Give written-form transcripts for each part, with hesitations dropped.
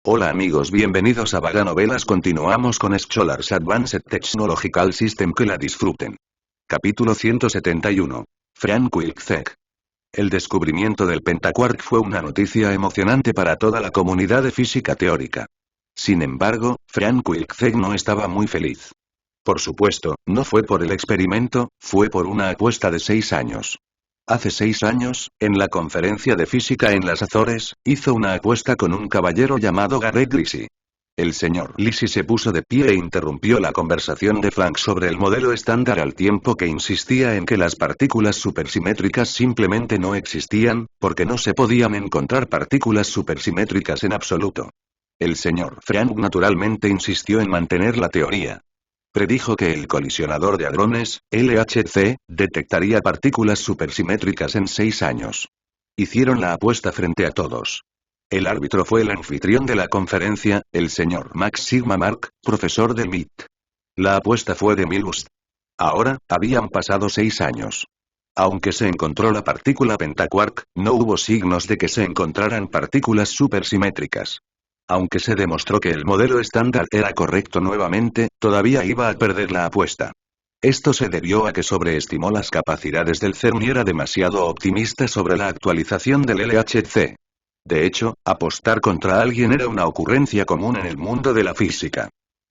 Hola amigos, bienvenidos a Vaga Novelas. Continuamos con Scholars Advanced Technological System. Que la disfruten. Capítulo 171. Frank Wilczek. El descubrimiento del pentaquark fue una noticia emocionante para toda la comunidad de física teórica. Sin embargo, Frank Wilczek no estaba muy feliz. Por supuesto, no fue por el experimento, fue por una apuesta de 6 años. Hace 6 años, en la conferencia de física en las Azores, hizo una apuesta con un caballero llamado Garrett Lisi. El señor Lisi se puso de pie e interrumpió la conversación de Frank sobre el modelo estándar al tiempo que insistía en que las partículas supersimétricas simplemente no existían, porque no se podían encontrar partículas supersimétricas en absoluto. El señor Frank naturalmente insistió en mantener la teoría. Predijo que el colisionador de hadrones, LHC, detectaría partículas supersimétricas en 6 años. Hicieron la apuesta frente a todos. El árbitro fue el anfitrión de la conferencia, el señor Max Sigma Mark, profesor del MIT. La apuesta fue de 1000 USD. Ahora, habían pasado 6 años. Aunque se encontró la partícula pentaquark, no hubo signos de que se encontraran partículas supersimétricas. Aunque se demostró que el modelo estándar era correcto nuevamente, todavía iba a perder la apuesta. Esto se debió a que sobreestimó las capacidades del CERN y era demasiado optimista sobre la actualización del LHC. De hecho, apostar contra alguien era una ocurrencia común en el mundo de la física.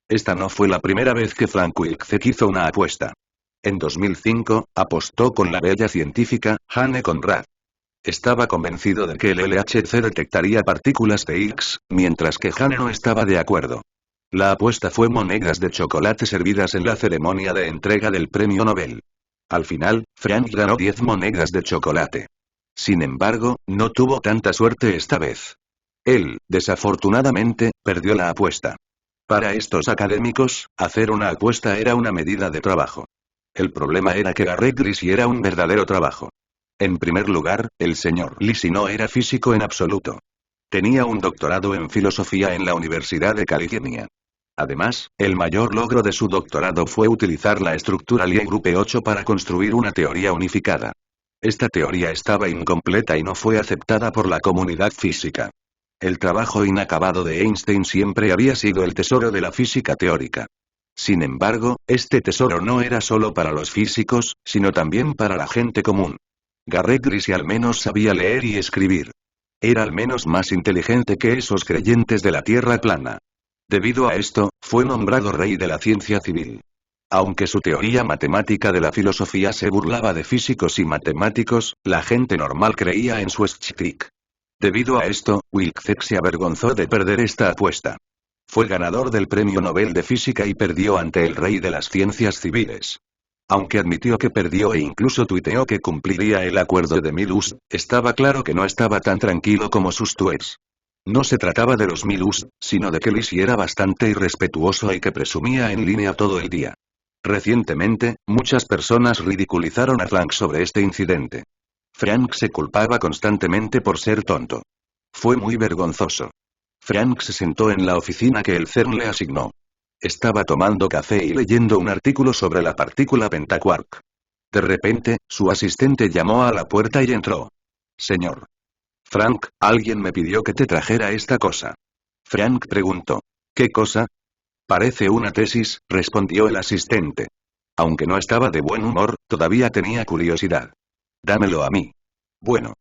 Esta no fue la primera vez que Frank Wilczek hizo una apuesta. En 2005, apostó con la bella científica, Jane Conrad. Estaba convencido de que el LHC detectaría partículas de Higgs, mientras que Jane no estaba de acuerdo. La apuesta fue monedas de chocolate servidas en la ceremonia de entrega del premio Nobel. Al final, Frank ganó 10 monedas de chocolate. Sin embargo, no tuvo tanta suerte esta vez. Él, desafortunadamente, perdió la apuesta. Para estos académicos, hacer una apuesta era una medida de trabajo. El problema era que Garrett Lisi era un verdadero trabajo. En primer lugar, el señor Lisi no era físico en absoluto. Tenía un doctorado en filosofía en la Universidad de California. Además, el mayor logro de su doctorado fue utilizar la estructura Lie Group 8 para construir una teoría unificada. Esta teoría estaba incompleta y no fue aceptada por la comunidad física. El trabajo inacabado de Einstein siempre había sido el tesoro de la física teórica. Sin embargo, este tesoro no era solo para los físicos, sino también para la gente común. Garrett Lisi al menos sabía leer y escribir. Era al menos más inteligente que esos creyentes de la Tierra plana. Debido a esto, fue nombrado rey de la ciencia civil. Aunque su teoría matemática de la filosofía se burlaba de físicos y matemáticos, la gente normal creía en su schtick. Debido a esto, Wilczek se avergonzó de perder esta apuesta. Fue ganador del premio Nobel de Física y perdió ante el rey de las ciencias civiles. Aunque admitió que perdió e incluso tuiteó que cumpliría el acuerdo de 1000 USD, estaba claro que no estaba tan tranquilo como sus tweets. No se trataba de los 1000 USD, sino de que Lisi era bastante irrespetuoso y que presumía en línea todo el día. Recientemente, muchas personas ridiculizaron a Frank sobre este incidente. Frank se culpaba constantemente por ser tonto. Fue muy vergonzoso. Frank se sentó en la oficina que el CERN le asignó. Estaba tomando café y leyendo un artículo sobre la partícula pentaquark. De repente, su asistente llamó a la puerta y entró. Señor Frank, alguien me pidió que te trajera esta cosa. Frank preguntó. ¿Qué cosa? Parece una tesis, respondió el asistente. Aunque no estaba de buen humor, todavía tenía curiosidad. Dámelo a mí. Bueno.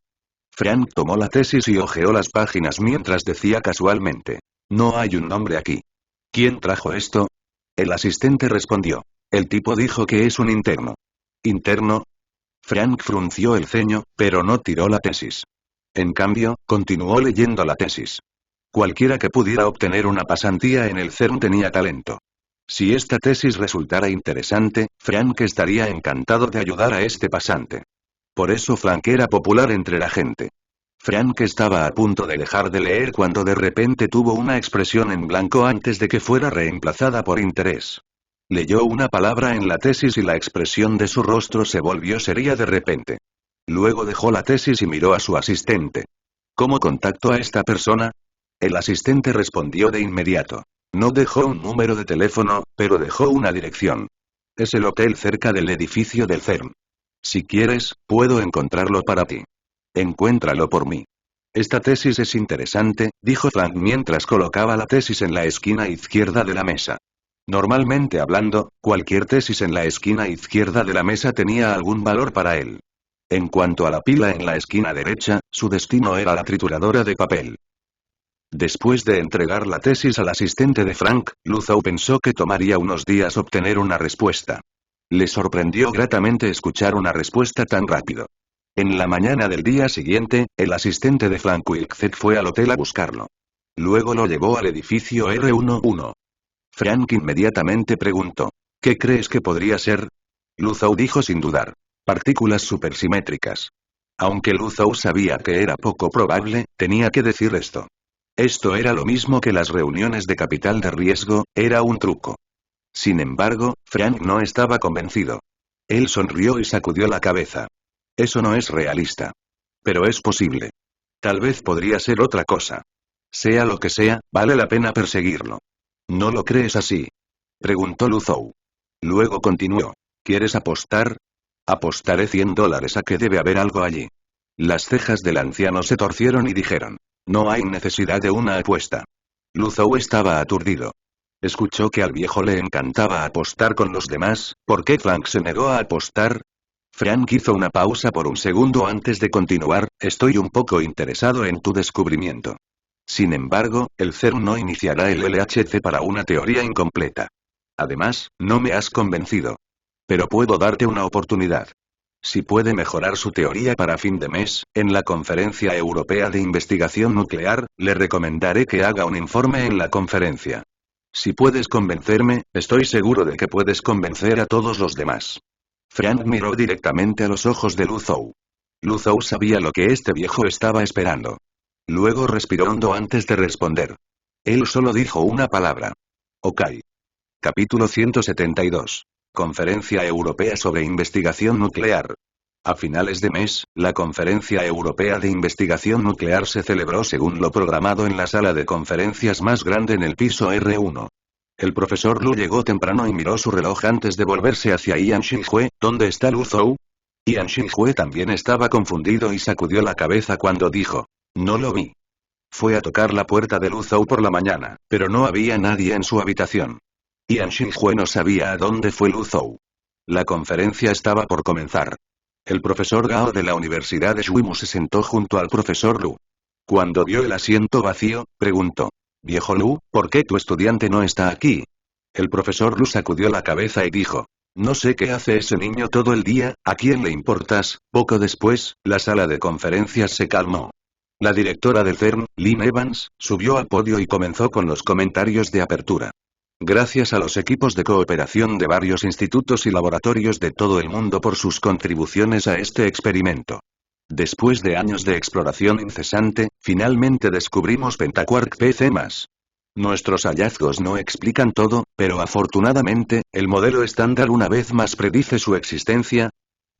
Frank tomó la tesis y hojeó las páginas mientras decía casualmente. No hay un nombre aquí. ¿Quién trajo esto? El asistente respondió. El tipo dijo que es un interno. ¿Interno? Frank frunció el ceño, pero no tiró la tesis. En cambio, continuó leyendo la tesis. Cualquiera que pudiera obtener una pasantía en el CERN tenía talento. Si esta tesis resultara interesante, Frank estaría encantado de ayudar a este pasante. Por eso Frank era popular entre la gente. Frank estaba a punto de dejar de leer cuando de repente tuvo una expresión en blanco antes de que fuera reemplazada por interés. Leyó una palabra en la tesis y la expresión de su rostro se volvió seria de repente. Luego dejó la tesis y miró a su asistente. ¿Cómo contacto a esta persona? El asistente respondió de inmediato. No dejó un número de teléfono, pero dejó una dirección. Es el hotel cerca del edificio del CERN. Si quieres, puedo encontrarlo para ti. Encuéntralo por mí. Esta tesis es interesante, dijo Frank mientras colocaba la tesis en la esquina izquierda de la mesa. Normalmente hablando, cualquier tesis en la esquina izquierda de la mesa tenía algún valor para él. En cuanto a la pila en la esquina derecha, su destino era la trituradora de papel. Después de entregar la tesis al asistente de Frank, Luzow pensó que tomaría unos días obtener una respuesta. Le sorprendió gratamente escuchar una respuesta tan rápido. En la mañana del día siguiente, el asistente de Frank Wilczek fue al hotel a buscarlo. Luego lo llevó al edificio R11. Frank inmediatamente preguntó: ¿Qué crees que podría ser? Luzow dijo sin dudar: partículas supersimétricas. Aunque Luzow sabía que era poco probable, tenía que decir esto. Esto era lo mismo que las reuniones de capital de riesgo, era un truco. Sin embargo, Frank no estaba convencido. Él sonrió y sacudió la cabeza. Eso no es realista. Pero es posible. Tal vez podría ser otra cosa. Sea lo que sea, vale la pena perseguirlo. ¿No lo crees así? Preguntó Luzow. Luego continuó. ¿Quieres apostar? Apostaré $100 a que debe haber algo allí. Las cejas del anciano se torcieron y dijeron: no hay necesidad de una apuesta. Luzow estaba aturdido. Escuchó que al viejo le encantaba apostar con los demás. ¿Por qué Frank se negó a apostar? Frank hizo una pausa por un segundo antes de continuar: estoy un poco interesado en tu descubrimiento. Sin embargo, el CERN no iniciará el LHC para una teoría incompleta. Además, no me has convencido. Pero puedo darte una oportunidad. Si puede mejorar su teoría para fin de mes, en la Conferencia Europea de Investigación Nuclear, le recomendaré que haga un informe en la conferencia. Si puedes convencerme, estoy seguro de que puedes convencer a todos los demás. Frank miró directamente a los ojos de Luzow. Luzow sabía lo que este viejo estaba esperando. Luego respiró hondo antes de responder. Él solo dijo una palabra. Ok. Capítulo 172. Conferencia Europea sobre Investigación Nuclear. A finales de mes, la Conferencia Europea de Investigación Nuclear se celebró según lo programado en la sala de conferencias más grande en el piso R1. El profesor Lu llegó temprano y miró su reloj antes de volverse hacia Ian Xinhue. ¿Dónde está Luzow? Ian Xinhue también estaba confundido y sacudió la cabeza cuando dijo: no lo vi. Fue a tocar la puerta de Luzow por la mañana, pero no había nadie en su habitación. Ian Xinhue no sabía a dónde fue Luzow. La conferencia estaba por comenzar. El profesor Gao de la Universidad de Shuimu se sentó junto al profesor Lu. Cuando vio el asiento vacío, preguntó: viejo Lu, ¿por qué tu estudiante no está aquí? El profesor Lu sacudió la cabeza y dijo: no sé qué hace ese niño todo el día, ¿a quién le importas? Poco después, la sala de conferencias se calmó. La directora del CERN, Lynn Evans, subió al podio y comenzó con los comentarios de apertura. Gracias a los equipos de cooperación de varios institutos y laboratorios de todo el mundo por sus contribuciones a este experimento. Después de años de exploración incesante, finalmente descubrimos Pentaquark PC+. Nuestros hallazgos no explican todo, pero afortunadamente, el modelo estándar una vez más predice su existencia.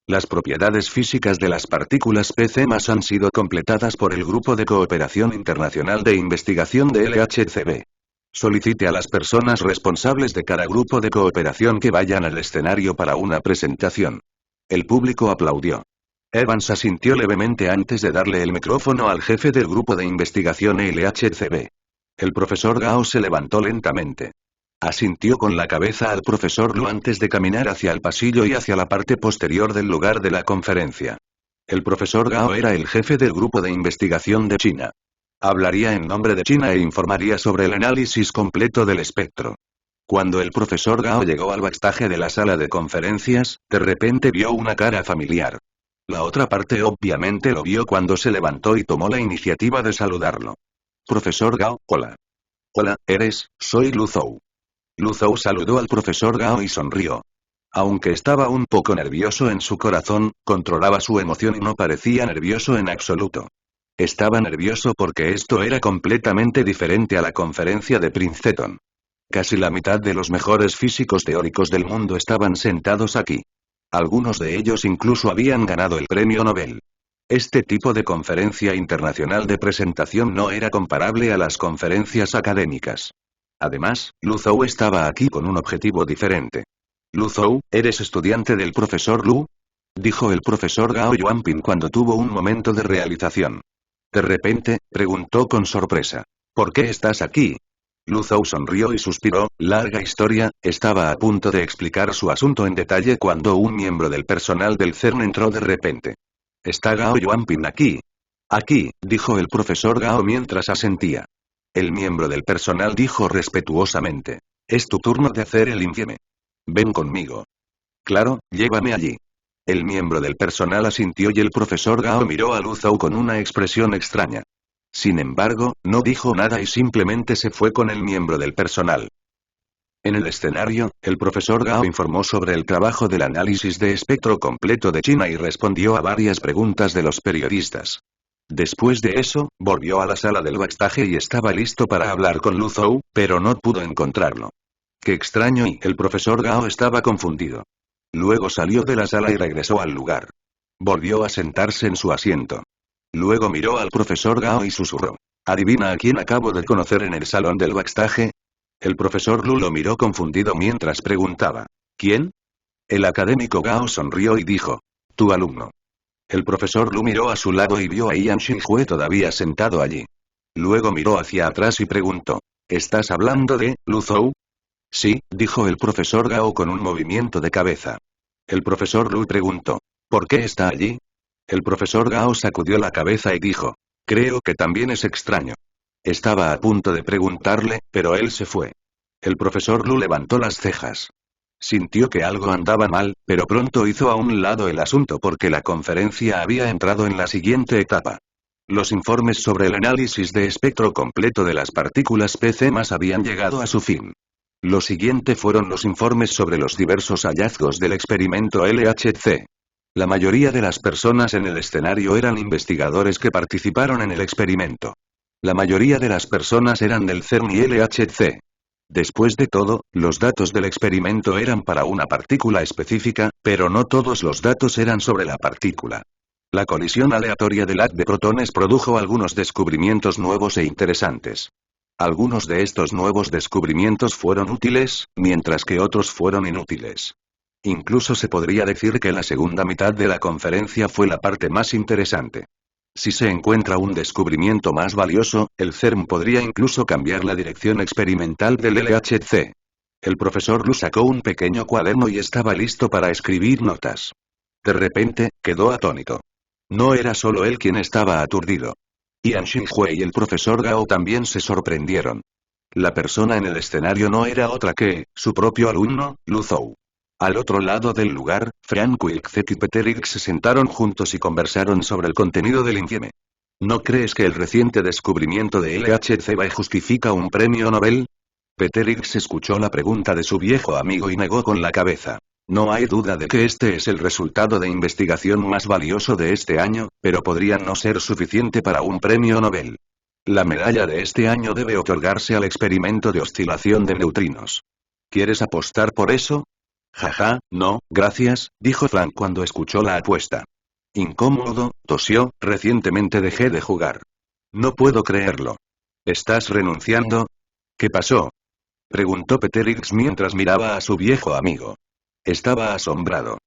Las propiedades físicas de las partículas PC+ han sido completadas por el Grupo de Cooperación Internacional de Investigación de LHCb. Solicite a las personas responsables de cada grupo de cooperación que vayan al escenario para una presentación. El público aplaudió. Evans asintió levemente antes de darle el micrófono al jefe del grupo de investigación LHCb. El profesor Gao se levantó lentamente. Asintió con la cabeza al profesor Lu antes de caminar hacia el pasillo y hacia la parte posterior del lugar de la conferencia. El profesor Gao era el jefe del grupo de investigación de China. Hablaría en nombre de China e informaría sobre el análisis completo del espectro. Cuando el profesor Gao llegó al backstage de la sala de conferencias, de repente vio una cara familiar. La otra parte obviamente lo vio cuando se levantó y tomó la iniciativa de saludarlo. Profesor Gao, hola. Hola, soy Luzow. Luzow saludó al profesor Gao y sonrió. Aunque estaba un poco nervioso en su corazón, controlaba su emoción y no parecía nervioso en absoluto. Estaba nervioso porque esto era completamente diferente a la conferencia de Princeton. Casi la mitad de los mejores físicos teóricos del mundo estaban sentados aquí. Algunos de ellos incluso habían ganado el premio Nobel. Este tipo de conferencia internacional de presentación no era comparable a las conferencias académicas. Además, Luzow estaba aquí con un objetivo diferente. Luzow, ¿eres estudiante del profesor Lu? Dijo el profesor Gao Yuanping cuando tuvo un momento de realización. De repente, preguntó con sorpresa. ¿Por qué estás aquí? Lu Zhou sonrió y suspiró. Larga historia, estaba a punto de explicar su asunto en detalle cuando un miembro del personal del CERN entró de repente. ¿Está Gao Yuanping aquí? Aquí, dijo el profesor Gao mientras asentía. El miembro del personal dijo respetuosamente. Es tu turno de hacer el infieme. Ven conmigo. Claro, llévame allí. El miembro del personal asintió y el profesor Gao miró a Lu Zhou con una expresión extraña. Sin embargo, no dijo nada y simplemente se fue con el miembro del personal. En el escenario, el profesor Gao informó sobre el trabajo del análisis de espectro completo de China y respondió a varias preguntas de los periodistas. Después de eso, volvió a la sala del backstage y estaba listo para hablar con Lu Zhou, pero no pudo encontrarlo. Qué extraño, y el profesor Gao estaba confundido. Luego salió de la sala y regresó al lugar. Volvió a sentarse en su asiento. Luego miró al profesor Gao y susurró. ¿Adivina a quién acabo de conocer en el salón del backstage? El profesor Lu lo miró confundido mientras preguntaba. ¿Quién? El académico Gao sonrió y dijo. Tu alumno. El profesor Lu miró a su lado y vio a Yan Xinhue todavía sentado allí. Luego miró hacia atrás y preguntó. ¿Estás hablando de Lu Zhou? Sí, dijo el profesor Gao con un movimiento de cabeza. El profesor Lu preguntó. ¿Por qué está allí? El profesor Gao sacudió la cabeza y dijo. Creo que también es extraño. Estaba a punto de preguntarle, pero él se fue. El profesor Lu levantó las cejas. Sintió que algo andaba mal, pero pronto hizo a un lado el asunto porque la conferencia había entrado en la siguiente etapa. Los informes sobre el análisis de espectro completo de las partículas PC+ habían llegado a su fin. Lo siguiente fueron los informes sobre los diversos hallazgos del experimento LHC. La mayoría de las personas en el escenario eran investigadores que participaron en el experimento. La mayoría de las personas eran del CERN y LHC. Después de todo, los datos del experimento eran para una partícula específica, pero no todos los datos eran sobre la partícula. La colisión aleatoria del haz de protones produjo algunos descubrimientos nuevos e interesantes. Algunos de estos nuevos descubrimientos fueron útiles, mientras que otros fueron inútiles. Incluso se podría decir que la segunda mitad de la conferencia fue la parte más interesante. Si se encuentra un descubrimiento más valioso, el CERN podría incluso cambiar la dirección experimental del LHC. El profesor Lu sacó un pequeño cuaderno y estaba listo para escribir notas. De repente, quedó atónito. No era solo él quien estaba aturdido. Yan Xinhue y el profesor Gao también se sorprendieron. La persona en el escenario no era otra que, su propio alumno, Lu Zhou. Al otro lado del lugar, Frank Wilczek y Peter X se sentaron juntos y conversaron sobre el contenido del infieme. ¿No crees que el reciente descubrimiento de LHC justifica un premio Nobel? Peter X escuchó la pregunta de su viejo amigo y negó con la cabeza. No hay duda de que este es el resultado de investigación más valioso de este año, pero podría no ser suficiente para un premio Nobel. La medalla de este año debe otorgarse al experimento de oscilación de neutrinos. ¿Quieres apostar por eso? Jaja, no, gracias, dijo Frank cuando escuchó la apuesta. Incómodo, tosió, recientemente dejé de jugar. No puedo creerlo. ¿Estás renunciando? ¿Qué pasó? Preguntó Peter X mientras miraba a su viejo amigo. Estaba asombrado.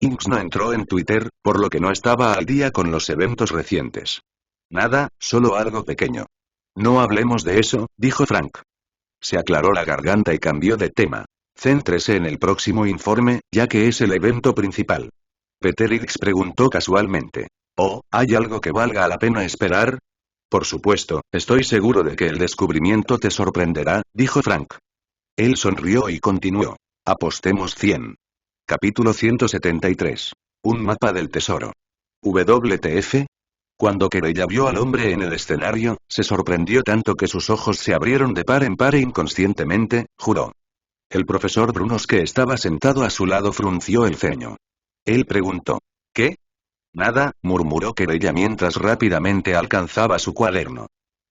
X no entró en Twitter, por lo que no estaba al día con los eventos recientes. Nada, solo algo pequeño. No hablemos de eso, dijo Frank. Se aclaró la garganta y cambió de tema. Céntrese en el próximo informe, ya que es el evento principal. Peter X preguntó casualmente. ¿Oh, hay algo que valga la pena esperar? Por supuesto, estoy seguro de que el descubrimiento te sorprenderá, dijo Frank. Él sonrió y continuó. Apostemos 100. Capítulo 173. Un mapa del tesoro. WTF. Cuando Querella vio al hombre en el escenario, se sorprendió tanto que sus ojos se abrieron de par en par e inconscientemente, juró. El profesor Brunos que estaba sentado a su lado frunció el ceño. Él preguntó. ¿Qué? Nada, murmuró Querella mientras rápidamente alcanzaba su cuaderno.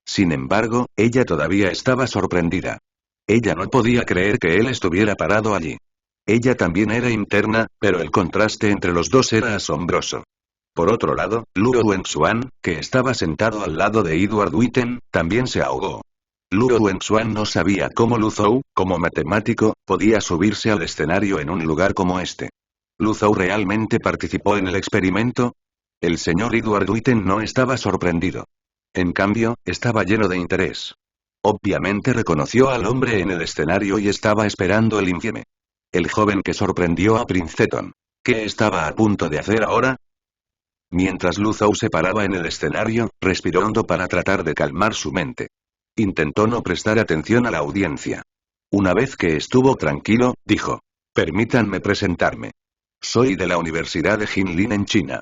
Sin embargo, ella todavía estaba sorprendida. Ella no podía creer que él estuviera parado allí. Ella también era interna, pero el contraste entre los dos era asombroso. Por otro lado, Luo Wenxuan, que estaba sentado al lado de Edward Witten, también se ahogó. Luo Wenxuan no sabía cómo Lu Zhou, como matemático, podía subirse al escenario en un lugar como este. ¿Lu Zhou realmente participó en el experimento? El señor Edward Witten no estaba sorprendido. En cambio, estaba lleno de interés. Obviamente reconoció al hombre en el escenario y estaba esperando el infieme. El joven que sorprendió a Princeton. ¿Qué estaba a punto de hacer ahora? Mientras Luzou se paraba en el escenario, respiró hondo para tratar de calmar su mente. Intentó no prestar atención a la audiencia. Una vez que estuvo tranquilo, dijo: Permítanme presentarme. Soy de la Universidad de Jinlin en China.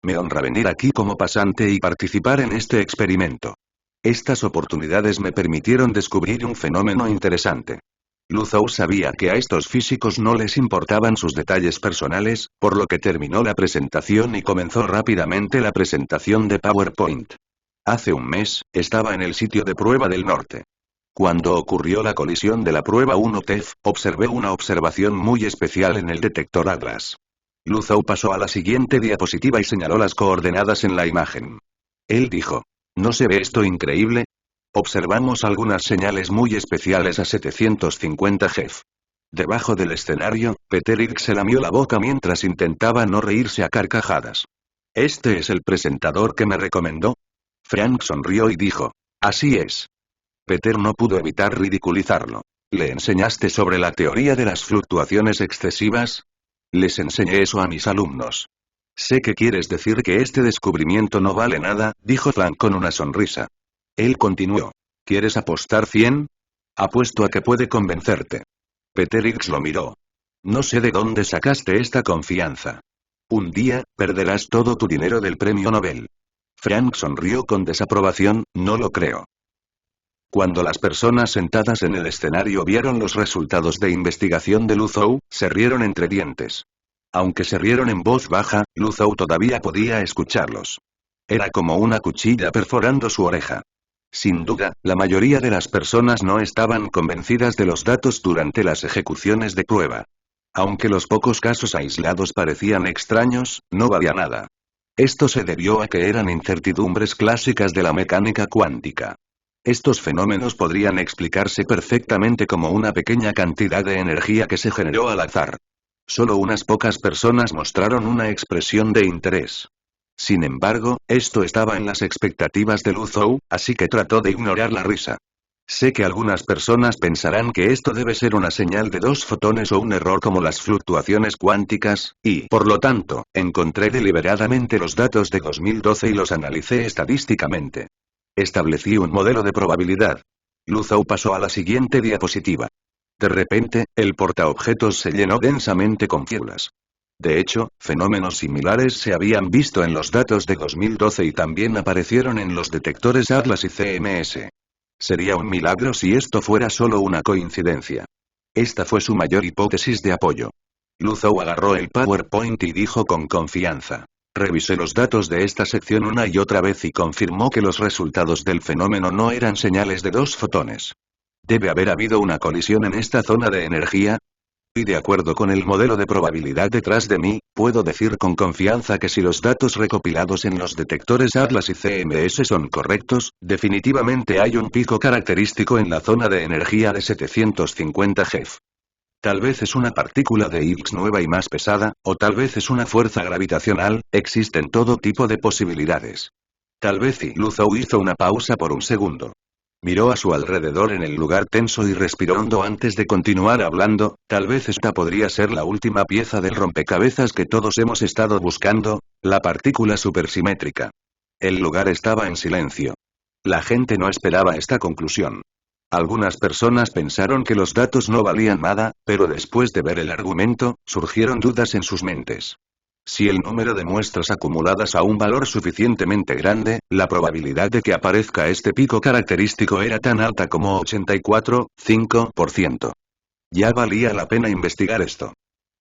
Me honra venir aquí como pasante y participar en este experimento. Estas oportunidades me permitieron descubrir un fenómeno interesante. Luzou sabía que a estos físicos no les importaban sus detalles personales, por lo que terminó la presentación y comenzó rápidamente la presentación de PowerPoint. Hace un mes, estaba en el sitio de prueba del norte. Cuando ocurrió la colisión de la prueba 1 TEF, observé una observación muy especial en el detector Atlas. Luzou pasó a la siguiente diapositiva y señaló las coordenadas en la imagen. Él dijo: ¿No se ve esto increíble? Observamos algunas señales muy especiales a 750 Hz. Debajo del escenario, Peter Ilk se lamió la boca mientras intentaba no reírse a carcajadas. ¿Este es el presentador que me recomendó? Frank sonrió y dijo: Así es. Peter no pudo evitar ridiculizarlo. ¿Le enseñaste sobre la teoría de las fluctuaciones excesivas? Les enseñé eso a mis alumnos. Sé que quieres decir que este descubrimiento no vale nada, dijo Frank con una sonrisa. Él continuó: ¿Quieres apostar 100? Apuesto a que puede convencerte. Peter Ilk lo miró. No sé de dónde sacaste esta confianza. Un día, perderás todo tu dinero del premio Nobel. Frank sonrió con desaprobación: no lo creo. Cuando las personas sentadas en el escenario vieron los resultados de investigación de Luzou, se rieron entre dientes. Aunque se rieron en voz baja, Luzou todavía podía escucharlos. Era como una cuchilla perforando su oreja. Sin duda, la mayoría de las personas no estaban convencidas de los datos durante las ejecuciones de prueba. Aunque los pocos casos aislados parecían extraños, no valía nada. Esto se debió a que eran incertidumbres clásicas de la mecánica cuántica. Estos fenómenos podrían explicarse perfectamente como una pequeña cantidad de energía que se generó al azar. Solo unas pocas personas mostraron una expresión de interés. Sin embargo, esto estaba en las expectativas de Luzou, así que trató de ignorar la risa. Sé que algunas personas pensarán que esto debe ser una señal de dos fotones o un error como las fluctuaciones cuánticas, y, por lo tanto, encontré deliberadamente los datos de 2012 y los analicé estadísticamente. Establecí un modelo de probabilidad. Luzou pasó a la siguiente diapositiva. De repente, el portaobjetos se llenó densamente con figuras. De hecho, fenómenos similares se habían visto en los datos de 2012 y también aparecieron en los detectores Atlas y CMS. Sería un milagro si esto fuera solo una coincidencia. Esta fue su mayor hipótesis de apoyo. Luzou agarró el PowerPoint y dijo con confianza: Revisé los datos de esta sección una y otra vez y confirmó que los resultados del fenómeno no eran señales de dos fotones. ¿Debe haber habido una colisión en esta zona de energía? Y de acuerdo con el modelo de probabilidad detrás de mí, puedo decir con confianza que si los datos recopilados en los detectores Atlas y CMS son correctos, definitivamente hay un pico característico en la zona de energía de 750 Hz. Tal vez es una partícula de Higgs nueva y más pesada, o tal vez es una fuerza gravitacional, existen todo tipo de posibilidades. Tal vez Luzou hizo una pausa por un segundo. Miró a su alrededor en el lugar tenso y respiró hondo antes de continuar hablando. Tal vez esta podría ser la última pieza del rompecabezas que todos hemos estado buscando, la partícula supersimétrica. El lugar estaba en silencio. La gente no esperaba esta conclusión. Algunas personas pensaron que los datos no valían nada, pero después de ver el argumento, surgieron dudas en sus mentes. Si el número de muestras acumuladas a un valor suficientemente grande, la probabilidad de que aparezca este pico característico era tan alta como 84,5%. Ya valía la pena investigar esto.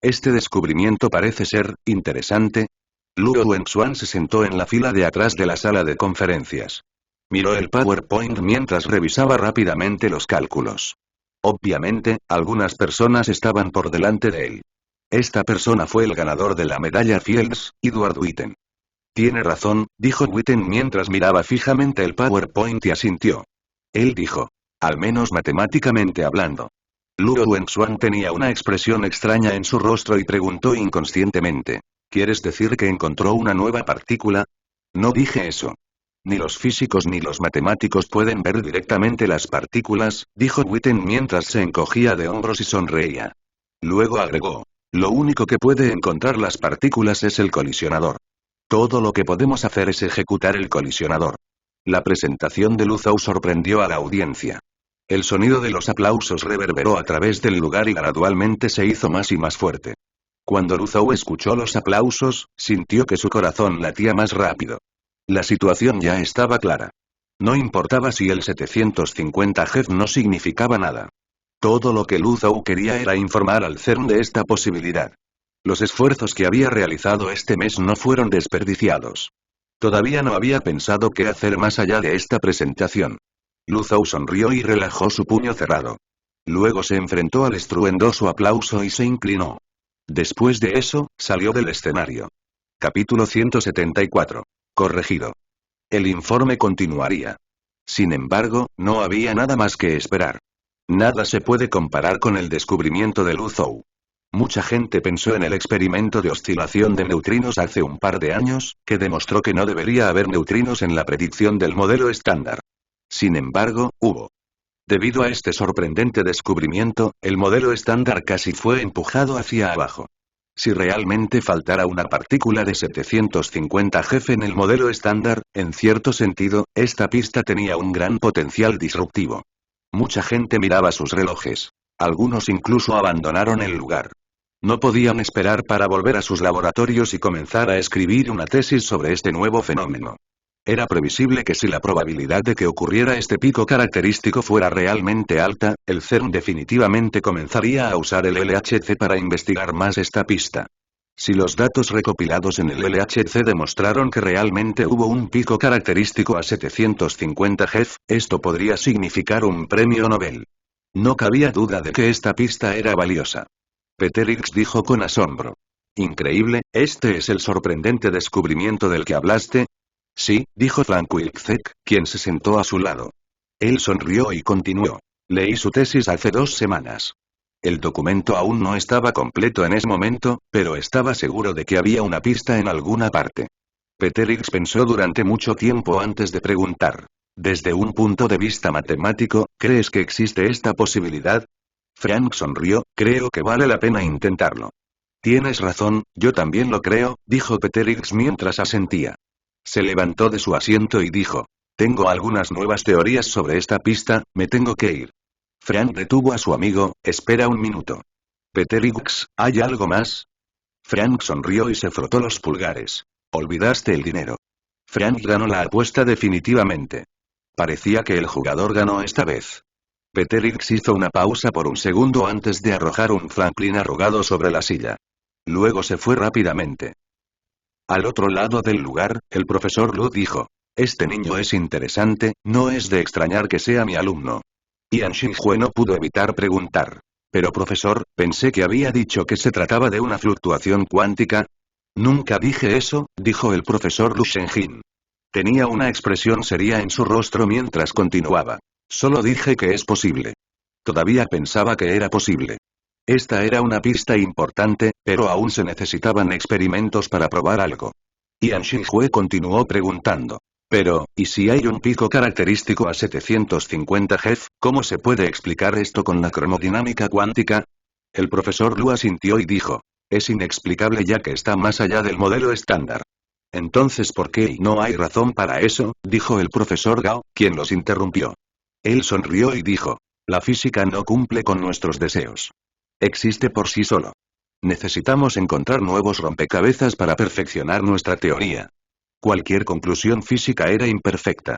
Este descubrimiento parece ser interesante. Luo Wenxuan se sentó en la fila de atrás de la sala de conferencias. Miró el PowerPoint mientras revisaba rápidamente los cálculos. Obviamente, algunas personas estaban por delante de él. Esta persona fue el ganador de la medalla Fields, Edward Witten. Tiene razón, dijo Witten mientras miraba fijamente el PowerPoint y asintió. Él dijo: al menos matemáticamente hablando. Luo Wenxuan tenía una expresión extraña en su rostro y preguntó inconscientemente: ¿quieres decir que encontró una nueva partícula? No dije eso. Ni los físicos ni los matemáticos pueden ver directamente las partículas, dijo Witten mientras se encogía de hombros y sonreía. Luego agregó. Lo único que puede encontrar las partículas es el colisionador. Todo lo que podemos hacer es ejecutar el colisionador. La presentación de Luzhou sorprendió a la audiencia. El sonido de los aplausos reverberó a través del lugar y gradualmente se hizo más y más fuerte. Cuando Luzhou escuchó los aplausos, sintió que su corazón latía más rápido. La situación ya estaba clara. No importaba si el 750 Hz no significaba nada. Todo lo que Luzhou quería era informar al CERN de esta posibilidad. Los esfuerzos que había realizado este mes no fueron desperdiciados. Todavía no había pensado qué hacer más allá de esta presentación. Luzhou sonrió y relajó su puño cerrado. Luego se enfrentó al estruendoso aplauso y se inclinó. Después de eso, salió del escenario. Capítulo 174. Corregido. El informe continuaría. Sin embargo, no había nada más que esperar. Nada se puede comparar con el descubrimiento de Luzhou. Mucha gente pensó en el experimento de oscilación de neutrinos hace un par de años, que demostró que no debería haber neutrinos en la predicción del modelo estándar. Sin embargo, hubo. Debido a este sorprendente descubrimiento, el modelo estándar casi fue empujado hacia abajo. Si realmente faltara una partícula de 750 Hz en el modelo estándar, en cierto sentido, esta pista tenía un gran potencial disruptivo. Mucha gente miraba sus relojes. Algunos incluso abandonaron el lugar. No podían esperar para volver a sus laboratorios y comenzar a escribir una tesis sobre este nuevo fenómeno. Era previsible que si la probabilidad de que ocurriera este pico característico fuera realmente alta, el CERN definitivamente comenzaría a usar el LHC para investigar más esta pista. Si los datos recopilados en el LHC demostraron que realmente hubo un pico característico a 750 Hz, esto podría significar un premio Nobel. No cabía duda de que esta pista era valiosa. Peterix dijo con asombro. Increíble, ¿este es el sorprendente descubrimiento del que hablaste? Sí, dijo Frank Wilczek, quien se sentó a su lado. Él sonrió y continuó. Leí su tesis hace 2 semanas. El documento aún no estaba completo en ese momento, pero estaba seguro de que había una pista en alguna parte. Peterix pensó durante mucho tiempo antes de preguntar. Desde un punto de vista matemático, ¿crees que existe esta posibilidad? Frank sonrió, creo que vale la pena intentarlo. Tienes razón, yo también lo creo, dijo Peterix mientras asentía. Se levantó de su asiento y dijo. Tengo algunas nuevas teorías sobre esta pista, me tengo que ir. Frank detuvo a su amigo, espera un minuto. Peterix, ¿hay algo más? Frank sonrió y se frotó los pulgares. Olvidaste el dinero. Frank ganó la apuesta definitivamente. Parecía que el jugador ganó esta vez. Peterix hizo una pausa por un segundo antes de arrojar un Franklin arrugado sobre la silla. Luego se fue rápidamente. Al otro lado del lugar, el profesor Lu dijo. Este niño es interesante, no es de extrañar que sea mi alumno. Ian Xinhue no pudo evitar preguntar. Pero profesor, pensé que había dicho que se trataba de una fluctuación cuántica. Nunca dije eso, dijo el profesor Lu Shenjin. Tenía una expresión seria en su rostro mientras continuaba. Solo dije que es posible. Todavía pensaba que era posible. Esta era una pista importante, pero aún se necesitaban experimentos para probar algo. Ian Xinhue continuó preguntando. Pero, ¿y si hay un pico característico a 750 Hz, cómo se puede explicar esto con la cromodinámica cuántica? El profesor Lu asintió y dijo. Es inexplicable ya que está más allá del modelo estándar. Entonces, ¿por qué no hay razón para eso? Dijo el profesor Gao, quien los interrumpió. Él sonrió y dijo. La física no cumple con nuestros deseos. Existe por sí solo. Necesitamos encontrar nuevos rompecabezas para perfeccionar nuestra teoría. Cualquier conclusión física era imperfecta.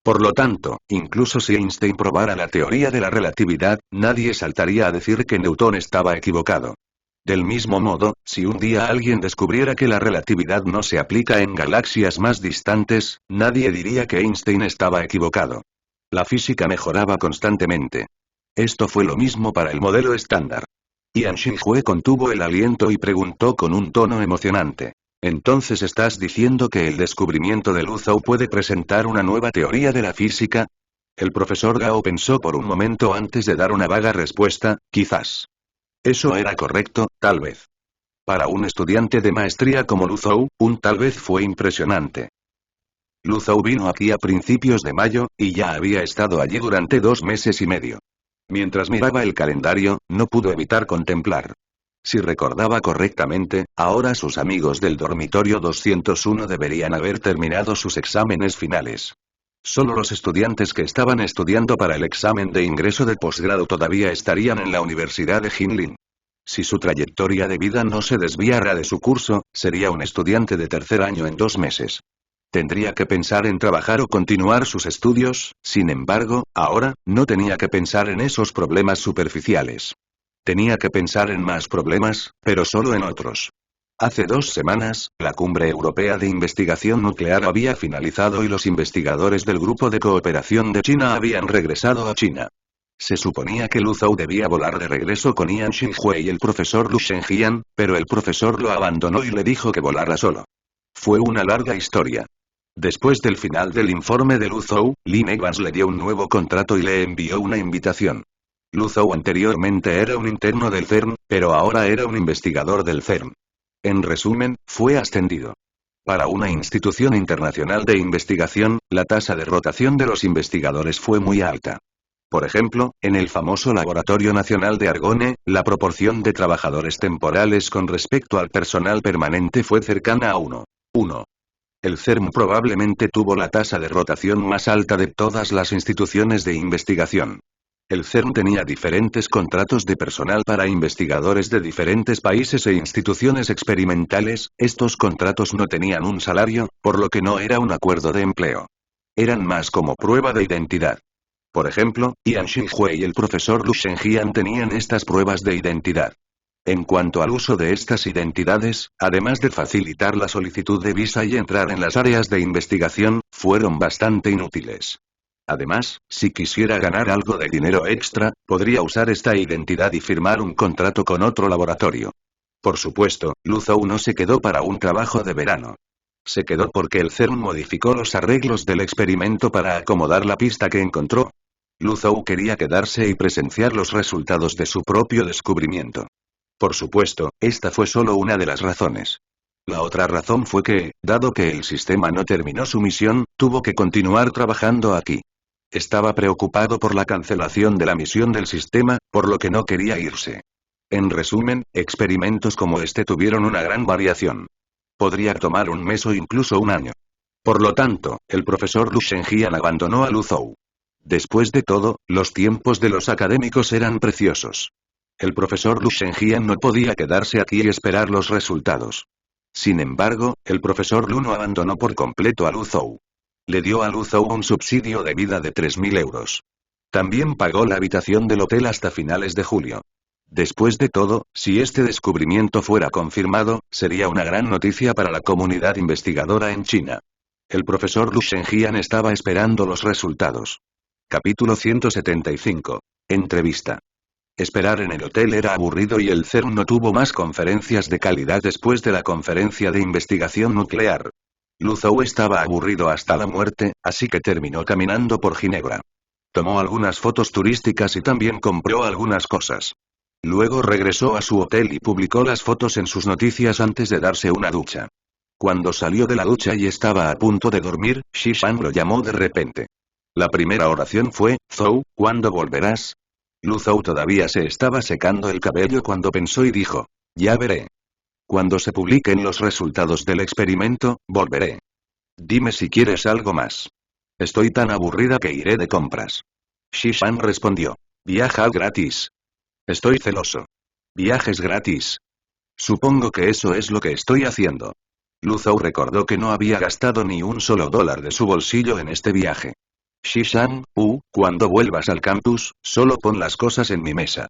Por lo tanto, incluso si Einstein probara la teoría de la relatividad, nadie saltaría a decir que Newton estaba equivocado. Del mismo modo, si un día alguien descubriera que la relatividad no se aplica en galaxias más distantes, nadie diría que Einstein estaba equivocado. La física mejoraba constantemente. Esto fue lo mismo para el modelo estándar. Ian Xinhue contuvo el aliento y preguntó con un tono emocionante. ¿Entonces estás diciendo que el descubrimiento de Luzhou puede presentar una nueva teoría de la física? El profesor Gao pensó por un momento antes de dar una vaga respuesta, quizás. Eso era correcto, tal vez. Para un estudiante de maestría como Luzhou, un tal vez fue impresionante. Lu Zhou vino aquí a principios de mayo, y ya había estado allí durante 2 meses y medio. Mientras miraba el calendario, no pudo evitar contemplar. Si recordaba correctamente, ahora sus amigos del dormitorio 201 deberían haber terminado sus exámenes finales. Solo los estudiantes que estaban estudiando para el examen de ingreso de posgrado todavía estarían en la Universidad de Jinlin. Si su trayectoria de vida no se desviara de su curso, sería un estudiante de tercer año en 2 meses. Tendría que pensar en trabajar o continuar sus estudios, sin embargo, ahora, no tenía que pensar en esos problemas superficiales. Tenía que pensar en más problemas, pero solo en otros. Hace 2 semanas, la Cumbre Europea de Investigación Nuclear había finalizado y los investigadores del Grupo de Cooperación de China habían regresado a China. Se suponía que Lu Zhou debía volar de regreso con Yan Xinhui y el profesor Lu Shengjian, pero el profesor lo abandonó y le dijo que volara solo. Fue una larga historia. Después del final del informe de Lu Zhou, Lin Evans le dio un nuevo contrato y le envió una invitación. Lu Zhou anteriormente era un interno del CERN, pero ahora era un investigador del CERN. En resumen, fue ascendido. Para una institución internacional de investigación, la tasa de rotación de los investigadores fue muy alta. Por ejemplo, en el famoso Laboratorio Nacional de Argonne, la proporción de trabajadores temporales con respecto al personal permanente fue cercana a 1. El CERN probablemente tuvo la tasa de rotación más alta de todas las instituciones de investigación. El CERN tenía diferentes contratos de personal para investigadores de diferentes países e instituciones experimentales. Estos contratos no tenían un salario, por lo que no era un acuerdo de empleo. Eran más como prueba de identidad. Por ejemplo, Yan Xinhui y el profesor Lu Shengjian tenían estas pruebas de identidad. En cuanto al uso de estas identidades, además de facilitar la solicitud de visa y entrar en las áreas de investigación, fueron bastante inútiles. Además, si quisiera ganar algo de dinero extra, podría usar esta identidad y firmar un contrato con otro laboratorio. Por supuesto, Lu Zhou no se quedó para un trabajo de verano. Se quedó porque el CERN modificó los arreglos del experimento para acomodar la pista que encontró. Lu Zhou quería quedarse y presenciar los resultados de su propio descubrimiento. Por supuesto, esta fue solo una de las razones. La otra razón fue que, dado que el sistema no terminó su misión, tuvo que continuar trabajando aquí. Estaba preocupado por la cancelación de la misión del sistema, por lo que no quería irse. En resumen, experimentos como este tuvieron una gran variación. Podría tomar un mes o incluso un año. Por lo tanto, el profesor Lu Shengjian abandonó a Lu Zhou. Después de todo, los tiempos de los académicos eran preciosos. El profesor Lu Shengjian no podía quedarse aquí y esperar los resultados. Sin embargo, el profesor Lu no abandonó por completo a Lu Zhou. Le dio a Lu Zhou un subsidio de vida de 3.000 euros. También pagó la habitación del hotel hasta finales de julio. Después de todo, si este descubrimiento fuera confirmado, sería una gran noticia para la comunidad investigadora en China. El profesor Lu Shengjian estaba esperando los resultados. Capítulo 175. Entrevista. Esperar en el hotel era aburrido y el CERN no tuvo más conferencias de calidad después de la conferencia de investigación nuclear. Lu Zhou estaba aburrido hasta la muerte, así que terminó caminando por Ginebra. Tomó algunas fotos turísticas y también compró algunas cosas. Luego regresó a su hotel y publicó las fotos en sus noticias antes de darse una ducha. Cuando salió de la ducha y estaba a punto de dormir, Shishan lo llamó de repente. La primera oración fue: Zhou, ¿cuándo volverás? Lu Zhou todavía se estaba secando el cabello cuando pensó y dijo: ya veré. Cuando se publiquen los resultados del experimento, volveré. Dime si quieres algo más. Estoy tan aburrida que iré de compras. Shishan respondió: viaja gratis. Estoy celoso. Viajes gratis. Supongo que eso es lo que estoy haciendo. Lu Zhou recordó que no había gastado ni un solo dólar de su bolsillo en este viaje. Shishan, cuando vuelvas al campus, solo pon las cosas en mi mesa.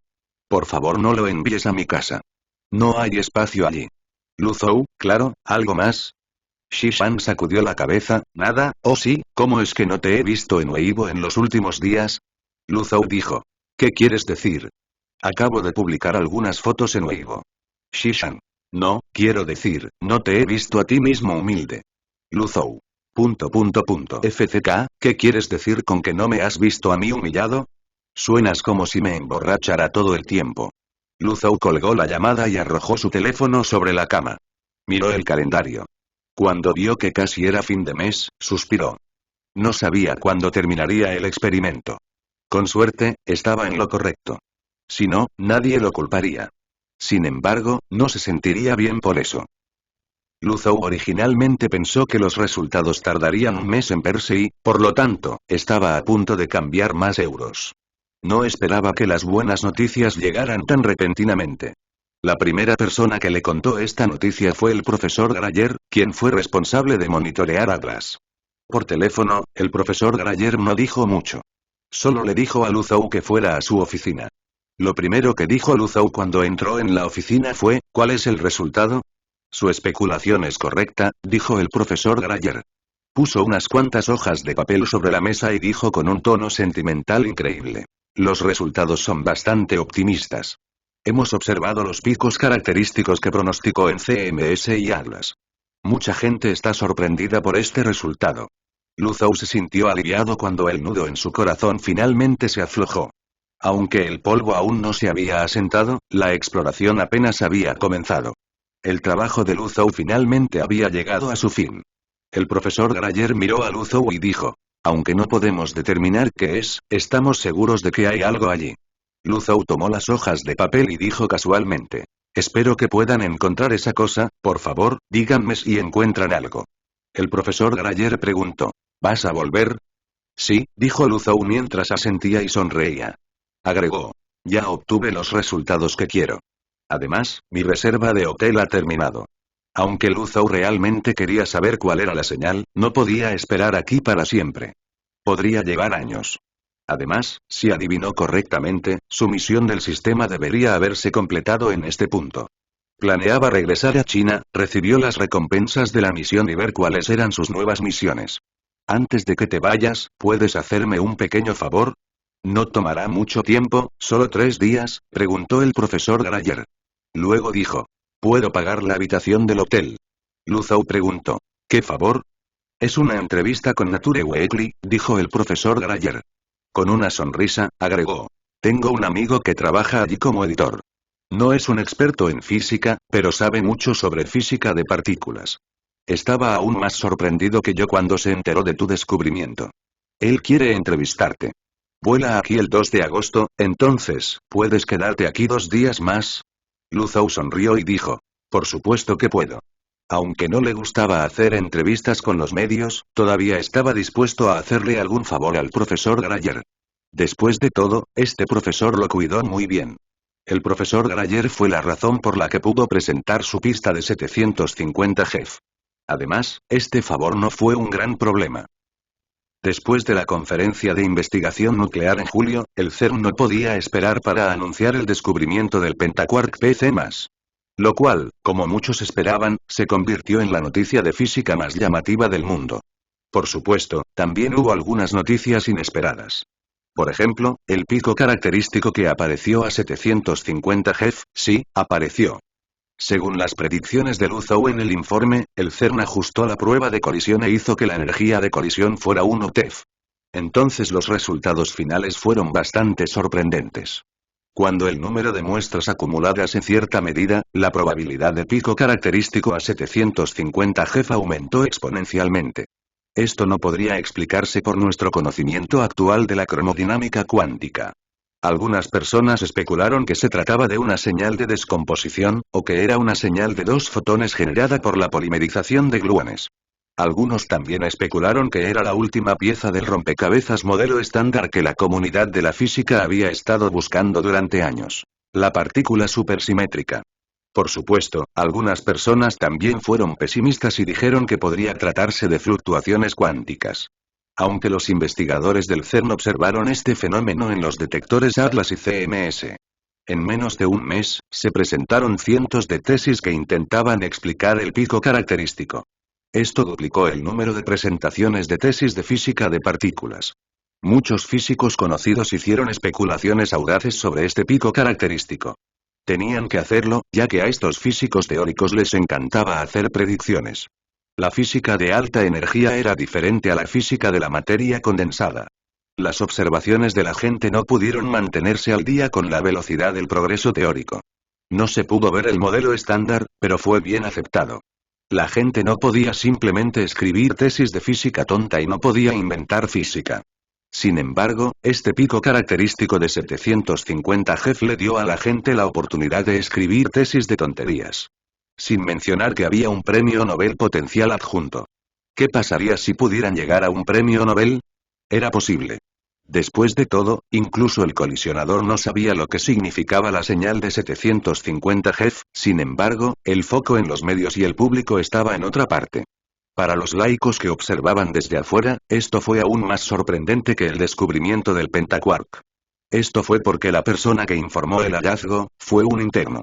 Por favor, no lo envíes a mi casa. No hay espacio allí. Lu Zhou, claro, ¿algo más? Shishan sacudió la cabeza: nada. Oh sí, ¿cómo es que no te he visto en Weibo en los últimos días? Lu Zhou dijo: ¿qué quieres decir? Acabo de publicar algunas fotos en Weibo. Shishan: no, quiero decir, no te he visto a ti mismo humilde. Lu Zhou: FCK, ¿qué quieres decir con que no me has visto a mí humillado? Suenas como si me emborrachara todo el tiempo. Lu Zhou colgó la llamada y arrojó su teléfono sobre la cama. Miró el calendario. Cuando vio que casi era fin de mes, suspiró. No sabía cuándo terminaría el experimento. Con suerte, estaba en lo correcto. Si no, nadie lo culparía. Sin embargo, no se sentiría bien por eso. Lu Zhou originalmente pensó que los resultados tardarían un mes en verse y, por lo tanto, estaba a punto de cambiar más euros. No esperaba que las buenas noticias llegaran tan repentinamente. La primera persona que le contó esta noticia fue el profesor Grayer, quien fue responsable de monitorear a Glass. Por teléfono, el profesor Grayer no dijo mucho. Solo le dijo a Lu Zhou que fuera a su oficina. Lo primero que dijo Lu Zhou cuando entró en la oficina fue, ¿cuál es el resultado? Su especulación es correcta, dijo el profesor Grayer. Puso unas cuantas hojas de papel sobre la mesa y dijo con un tono sentimental increíble. Los resultados son bastante optimistas. Hemos observado los picos característicos que pronosticó en CMS y Atlas. Mucha gente está sorprendida por este resultado. Lu Zhou se sintió aliviado cuando el nudo en su corazón finalmente se aflojó. Aunque el polvo aún no se había asentado, la exploración apenas había comenzado. El trabajo de Lu Zhou finalmente había llegado a su fin. El profesor Grayer miró a Lu Zhou y dijo, aunque no podemos determinar qué es, estamos seguros de que hay algo allí. Lu Zhou tomó las hojas de papel y dijo casualmente, espero que puedan encontrar esa cosa, por favor, díganme si encuentran algo. El profesor Grayer preguntó, ¿vas a volver? Sí, dijo Lu Zhou mientras asentía y sonreía. Agregó, ya obtuve los resultados que quiero. Además, mi reserva de hotel ha terminado. Aunque Lu Zhou realmente quería saber cuál era la señal, no podía esperar aquí para siempre. Podría llevar años. Además, si adivinó correctamente, su misión del sistema debería haberse completado en este punto. Planeaba regresar a China, recibió las recompensas de la misión y ver cuáles eran sus nuevas misiones. Antes de que te vayas, ¿puedes hacerme un pequeño favor? ¿No tomará mucho tiempo, solo 3 días? Preguntó el profesor Grayer. Luego dijo, ¿puedo pagar la habitación del hotel? Lu Zhou preguntó, ¿qué favor? Es una entrevista con Nature Weekly, dijo el profesor Grayer. Con una sonrisa, agregó, tengo un amigo que trabaja allí como editor. No es un experto en física, pero sabe mucho sobre física de partículas. Estaba aún más sorprendido que yo cuando se enteró de tu descubrimiento. Él quiere entrevistarte. Vuela aquí el 2 de agosto, entonces, ¿puedes quedarte aquí 2 días más? Lu Zhou sonrió y dijo, por supuesto que puedo. Aunque no le gustaba hacer entrevistas con los medios, todavía estaba dispuesto a hacerle algún favor al profesor Grayer. Después de todo, este profesor lo cuidó muy bien. El profesor Grayer fue la razón por la que pudo presentar su pista de 750 GeV. Además, este favor no fue un gran problema. Después de la conferencia de investigación nuclear en julio, el CERN no podía esperar para anunciar el descubrimiento del pentaquark PC+. Lo cual, como muchos esperaban, se convirtió en la noticia de física más llamativa del mundo. Por supuesto, también hubo algunas noticias inesperadas. Por ejemplo, el pico característico que apareció a 750 GeV, sí, apareció. Según las predicciones de Lu Zhou en el informe, el CERN ajustó la prueba de colisión e hizo que la energía de colisión fuera 1 TeV. Entonces los resultados finales fueron bastante sorprendentes. Cuando el número de muestras acumuladas en cierta medida, la probabilidad de pico característico a 750 GeV aumentó exponencialmente. Esto no podría explicarse por nuestro conocimiento actual de la cromodinámica cuántica. Algunas personas especularon que se trataba de una señal de descomposición, o que era una señal de 2 fotones generada por la polimerización de gluones. Algunos también especularon que era la última pieza del rompecabezas modelo estándar que la comunidad de la física había estado buscando durante años. La partícula supersimétrica. Por supuesto, algunas personas también fueron pesimistas y dijeron que podría tratarse de fluctuaciones cuánticas. Aunque los investigadores del CERN observaron este fenómeno en los detectores Atlas y CMS. En menos de un mes, se presentaron cientos de tesis que intentaban explicar el pico característico. Esto duplicó el número de presentaciones de tesis de física de partículas. Muchos físicos conocidos hicieron especulaciones audaces sobre este pico característico. Tenían que hacerlo, ya que a estos físicos teóricos les encantaba hacer predicciones. La física de alta energía era diferente a la física de la materia condensada. Las observaciones de la gente no pudieron mantenerse al día con la velocidad del progreso teórico. No se pudo ver el modelo estándar, pero fue bien aceptado. La gente no podía simplemente escribir tesis de física tonta y no podía inventar física. Sin embargo, este pico característico de 750 Hz le dio a la gente la oportunidad de escribir tesis de tonterías. Sin mencionar que había un premio Nobel potencial adjunto. ¿Qué pasaría si pudieran llegar a un premio Nobel? Era posible. Después de todo, incluso el colisionador no sabía lo que significaba la señal de 750 Hz, sin embargo, el foco en los medios y el público estaba en otra parte. Para los laicos que observaban desde afuera, esto fue aún más sorprendente que el descubrimiento del pentaquark. Esto fue porque la persona que informó el hallazgo, fue un interno.